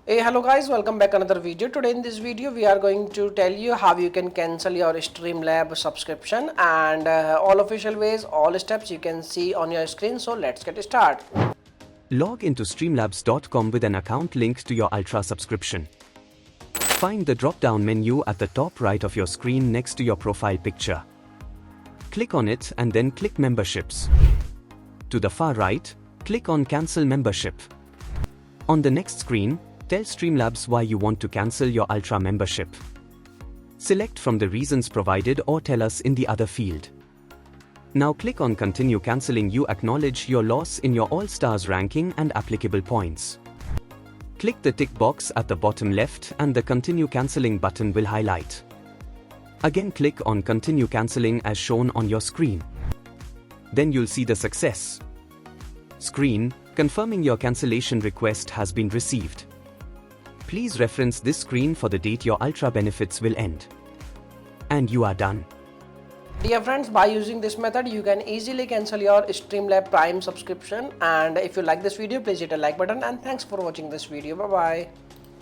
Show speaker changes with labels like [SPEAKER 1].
[SPEAKER 1] Hey, hello guys, welcome back another video. Today in this video we are going to tell you how you can cancel your Streamlabs subscription and all official ways, all steps you can see on your screen. So let's get started.
[SPEAKER 2] Log into streamlabs.com with an account linked to your Ultra subscription. Find the drop-down menu at the top right of your screen next to your profile picture. Click on it and then click Memberships. To the far right, click on Cancel Membership. On the next screen, tell Streamlabs why you want to cancel your Ultra membership. Select from the reasons provided or tell us in the other field. Now click on Continue Cancelling. You acknowledge your loss in your All Stars ranking and applicable points. Click the tick box at the bottom left and the Continue Cancelling button will highlight. Again click on Continue Cancelling as shown on your screen. Then you'll see the success screen confirming your cancellation request has been received. Please reference this screen for the date your Ultra benefits will end. And you are done.
[SPEAKER 1] Dear friends, by using this method you can easily cancel your Streamlabs Prime subscription. And if you like this video, please hit a like button, and thanks for watching this video. Bye bye.